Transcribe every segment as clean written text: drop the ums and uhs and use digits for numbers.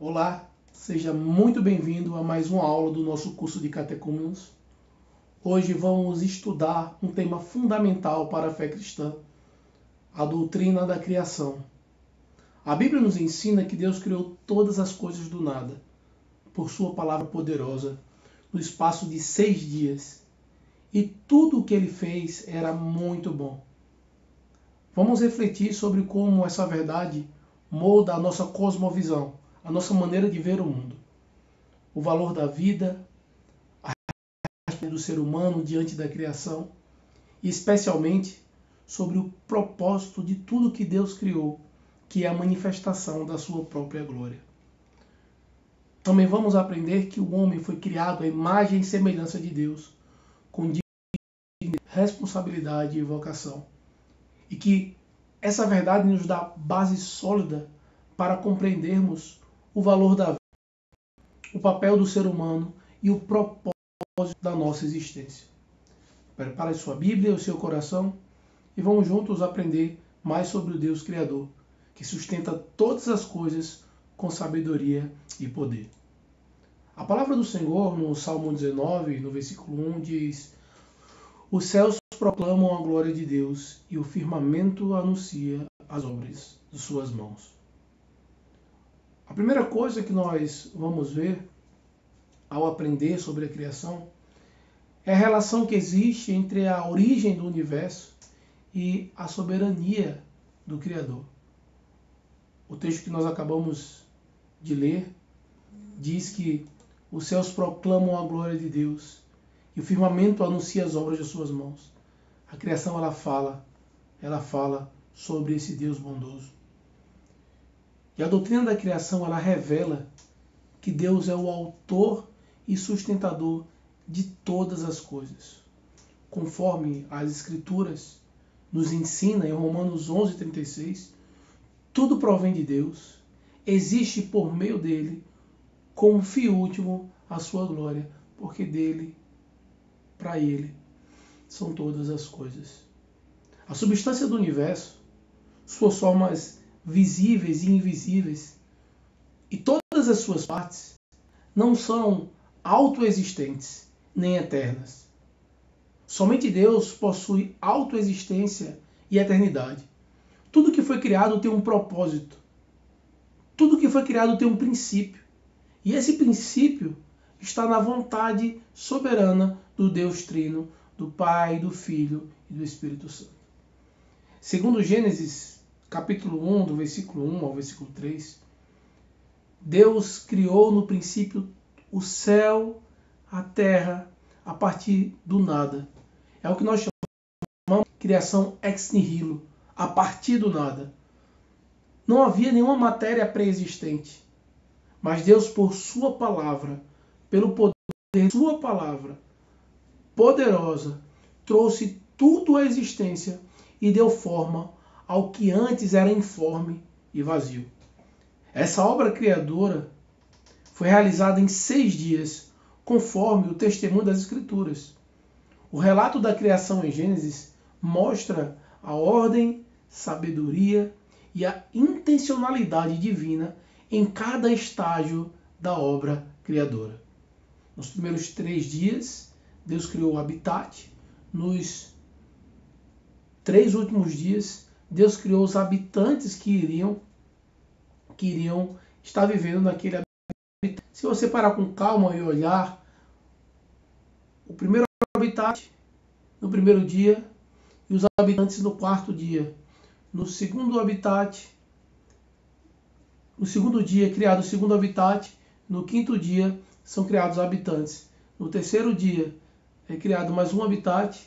Olá, seja muito bem-vindo a mais uma aula do nosso curso de Catecúmenos. Hoje vamos estudar um tema fundamental para a fé cristã, a doutrina da criação. A Bíblia nos ensina que Deus criou todas as coisas do nada, por sua palavra poderosa, no espaço de 6 dias. E tudo o que ele fez era muito bom. Vamos refletir sobre como essa verdade molda a nossa cosmovisão, a nossa maneira de ver o mundo. O valor da vida, a resposta do ser humano diante da criação e especialmente sobre o propósito de tudo que Deus criou, que é a manifestação da sua própria glória. Também vamos aprender que o homem foi criado à imagem e semelhança de Deus, com responsabilidade e vocação. E que essa verdade nos dá base sólida para compreendermos o valor da vida, o papel do ser humano e o propósito da nossa existência. Prepare sua Bíblia e o seu coração e vamos juntos aprender mais sobre o Deus Criador, que sustenta todas as coisas com sabedoria e poder. A palavra do Senhor, no Salmo 19, no versículo 1, diz: Os céus proclamam a glória de Deus e o firmamento anuncia as obras de suas mãos. A primeira coisa que nós vamos ver ao aprender sobre a criação é a relação que existe entre a origem do universo e a soberania do Criador. O texto que nós acabamos de ler diz que os céus proclamam a glória de Deus e o firmamento anuncia as obras de suas mãos. A criação ela fala sobre esse Deus bondoso. E a doutrina da criação ela revela que Deus é o autor e sustentador de todas as coisas. Conforme as Escrituras nos ensina em Romanos 11:36, tudo provém de Deus, existe por meio dele, como fim último a sua glória, porque dele, para ele, são todas as coisas. A substância do universo, suas formas visíveis e invisíveis, e todas as suas partes, não são autoexistentes nem eternas. Somente Deus possui autoexistência e eternidade. Tudo que foi criado tem um propósito. Tudo que foi criado tem um princípio. E esse princípio está na vontade soberana do Deus Trino, do Pai, do Filho e do Espírito Santo. Segundo Gênesis, capítulo 1, do versículo 1 ao versículo 3, Deus criou no princípio o céu, a terra, a partir do nada. É o que nós chamamos de criação ex nihilo, a partir do nada. Não havia nenhuma matéria pré-existente, mas Deus, por sua palavra, pelo poder de sua palavra poderosa, trouxe tudo à existência e deu forma ao que antes era informe e vazio. Essa obra criadora foi realizada em 6 dias, conforme o testemunho das Escrituras. O relato da criação em Gênesis mostra a ordem, sabedoria e a intencionalidade divina em cada estágio da obra criadora. Nos primeiros 3 dias, Deus criou o habitat. Nos 3 últimos dias, Deus criou os habitantes que iriam estar vivendo naquele habitat. Se você parar com calma e olhar, o primeiro habitat no primeiro dia e os habitantes no 4º dia. No segundo habitat, no segundo dia criado o segundo habitat, no 5º dia são criados habitantes. No 3º dia é criado mais um habitat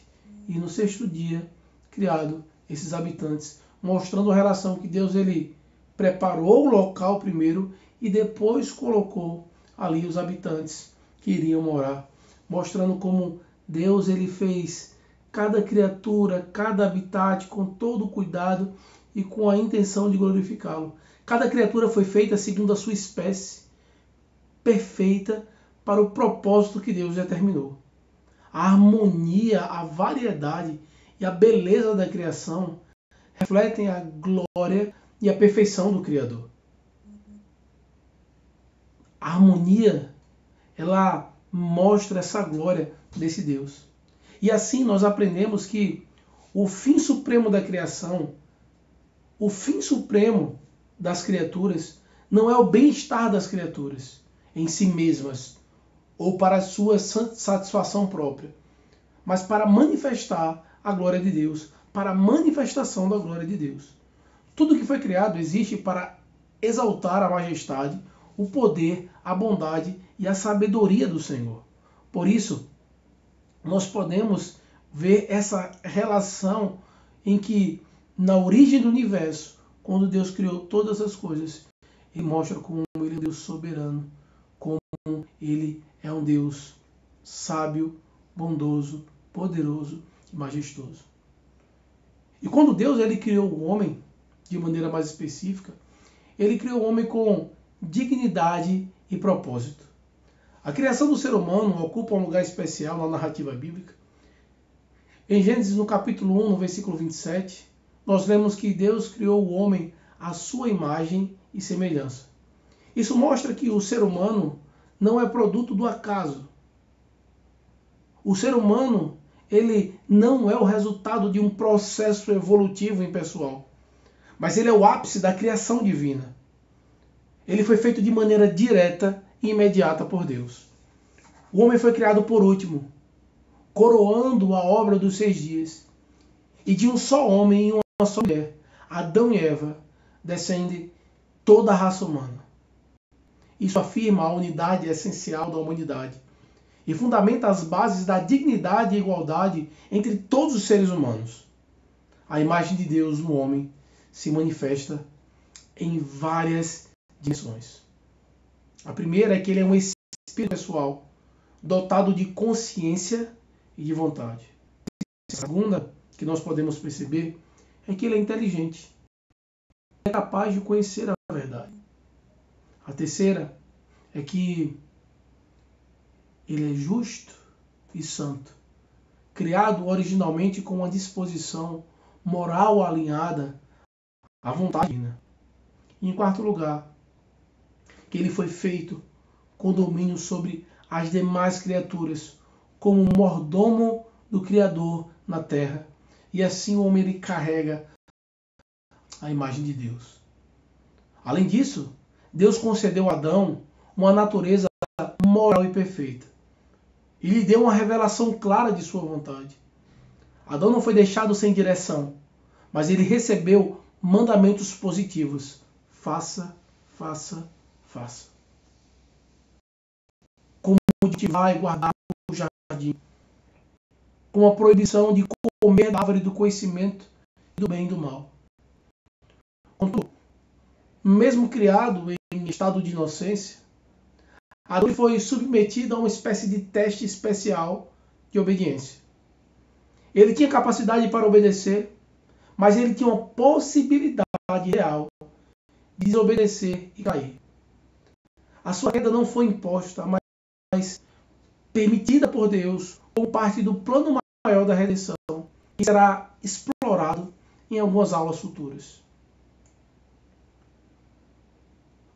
e no 6º dia criado esses habitantes, mostrando a relação que Deus ele preparou o local primeiro e depois colocou ali os habitantes que iriam morar, mostrando como Deus ele fez cada criatura, cada habitat com todo o cuidado e com a intenção de glorificá-lo. Cada criatura foi feita segundo a sua espécie, perfeita para o propósito que Deus determinou. A harmonia, a variedade e a beleza da criação refletem a glória e a perfeição do Criador. A harmonia, ela mostra essa glória desse Deus. E assim nós aprendemos que o fim supremo da criação, o fim supremo das criaturas, não é o bem-estar das criaturas em si mesmas ou para a sua satisfação própria, mas para manifestar a glória de Deus, para a manifestação da glória de Deus. Tudo que foi criado existe para exaltar a majestade, o poder, a bondade e a sabedoria do Senhor. Por isso, nós podemos ver essa relação em que, na origem do universo, quando Deus criou todas as coisas, Ele mostra como Ele é um Deus soberano, como Ele é um Deus sábio, bondoso, poderoso e majestoso. E quando Deus ele criou o homem, de maneira mais específica, Ele criou o homem com dignidade e propósito. A criação do ser humano ocupa um lugar especial na narrativa bíblica. Em Gênesis, no capítulo 1, no versículo 27, nós lemos que Deus criou o homem à sua imagem e semelhança. Isso mostra que o ser humano não é produto do acaso. O ser humano, ele não é o resultado de um processo evolutivo impessoal, mas ele é o ápice da criação divina. Ele foi feito de maneira direta e imediata por Deus. O homem foi criado por último, coroando a obra dos 6 dias. E de um só homem e uma só mulher, Adão e Eva, descende toda a raça humana. Isso afirma a unidade essencial da humanidade e fundamenta as bases da dignidade e igualdade entre todos os seres humanos. A imagem de Deus no homem se manifesta em várias dimensões. A primeira é que ele é um espírito pessoal, dotado de consciência e de vontade. A segunda, que nós podemos perceber, é que ele é inteligente. É capaz de conhecer a verdade. A terceira é que ele é justo e santo, criado originalmente com uma disposição moral alinhada à vontade divina. E em quarto lugar, que ele foi feito com domínio sobre as demais criaturas, como mordomo do Criador na terra. E assim o homem ele carrega a imagem de Deus. Além disso, Deus concedeu a Adão uma natureza moral e perfeita. E lhe deu uma revelação clara de sua vontade. Adão não foi deixado sem direção, mas ele recebeu mandamentos positivos. Faça, faça, faça. Como cultivar e guardar o jardim. Com a proibição de comer da árvore do conhecimento do bem e do mal. Contudo, mesmo criado em estado de inocência, Adão foi submetido a uma espécie de teste especial de obediência. Ele tinha capacidade para obedecer, mas ele tinha uma possibilidade real de desobedecer e cair. A sua queda não foi imposta, mas permitida por Deus como parte do plano maior da redenção, que será explorado em algumas aulas futuras.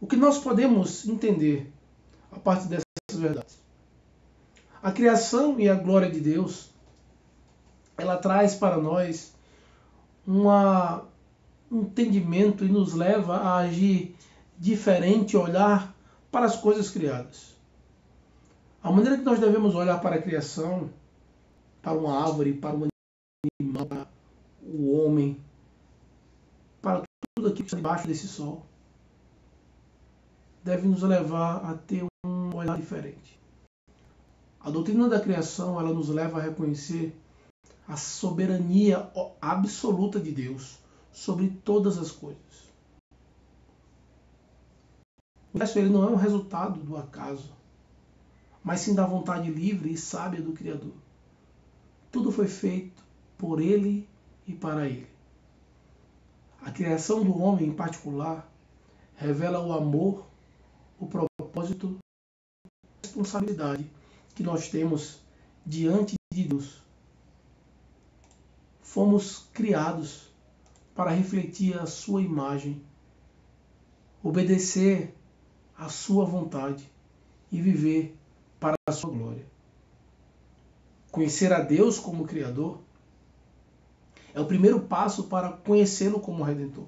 O que nós podemos entender a partir dessas verdades? A criação e a glória de Deus, ela traz para nós um entendimento e nos leva a agir diferente, olhar para as coisas criadas. A maneira que nós devemos olhar para a criação, para uma árvore, para um animal, para o homem, para tudo aquilo que está debaixo desse sol, deve nos levar a ter um olhar diferente. A doutrina da criação, ela nos leva a reconhecer a soberania absoluta de Deus sobre todas as coisas. O universo ele não é um resultado do acaso, mas sim da vontade livre e sábia do Criador. Tudo foi feito por Ele e para Ele. A criação do homem, em particular, revela o amor, o propósito e a responsabilidade que nós temos diante de Deus. Fomos criados para refletir a sua imagem, obedecer a sua vontade e viver para a sua glória. Conhecer a Deus como Criador é o primeiro passo para conhecê-lo como Redentor.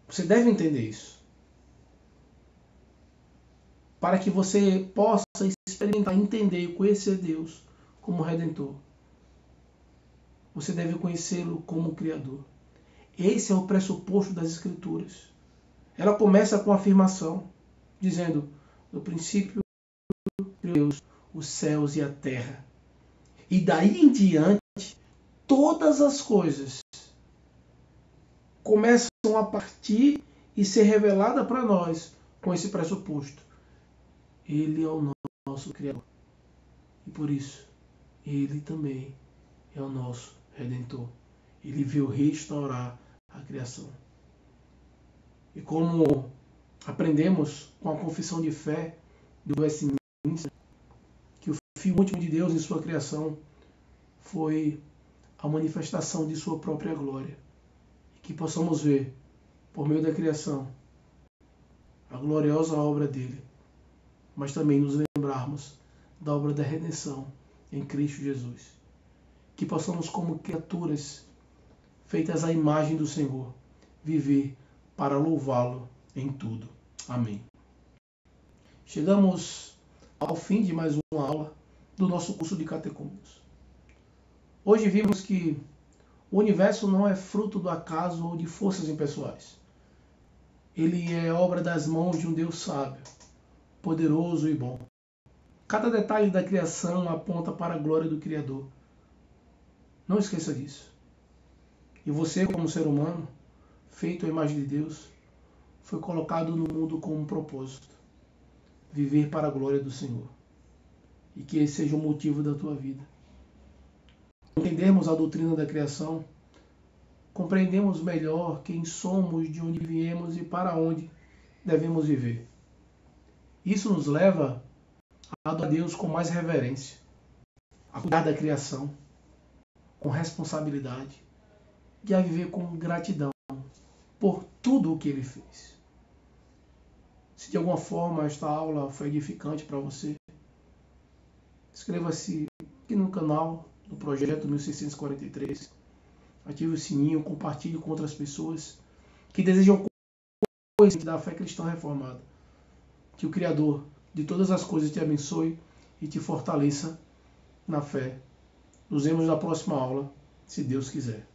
Você deve entender isso. Para que você possa experimentar, entender e conhecer Deus como Redentor, você deve conhecê-lo como Criador. Esse é o pressuposto das Escrituras. Ela começa com a afirmação, dizendo: no princípio criou Deus os céus e a terra. E daí em diante, todas as coisas começam a partir e ser revelada para nós com esse pressuposto. Ele é o nosso Criador. E por isso, Ele também é o nosso Redentor. Ele veio restaurar a criação. E como aprendemos com a confissão de fé do Westminster, que o Filho último de Deus em sua criação foi a manifestação de sua própria glória. E que possamos ver, por meio da criação, a gloriosa obra dele, mas também nos lembrarmos da obra da redenção em Cristo Jesus. Que possamos, como criaturas feitas à imagem do Senhor, viver para louvá-lo em tudo. Amém. Chegamos ao fim de mais uma aula do nosso curso de catecúmenos. Hoje vimos que o universo não é fruto do acaso ou de forças impessoais. Ele é obra das mãos de um Deus sábio, poderoso e bom. Cada detalhe da criação aponta para a glória do Criador. Não esqueça disso. E você, como ser humano, feito à imagem de Deus, foi colocado no mundo com um propósito: viver para a glória do Senhor. E que esse seja o motivo da tua vida. Entendermos a doutrina da criação, compreendemos melhor quem somos, de onde viemos e para onde devemos viver. Isso nos leva a adorar a Deus com mais reverência, a cuidar da criação com responsabilidade e a viver com gratidão por tudo o que Ele fez. Se de alguma forma esta aula foi edificante para você, inscreva-se aqui no canal do Projeto 1643, ative o sininho, compartilhe com outras pessoas que desejam conhecer da fé cristã reformada. Que o Criador de todas as coisas te abençoe e te fortaleça na fé. Nos vemos na próxima aula, se Deus quiser.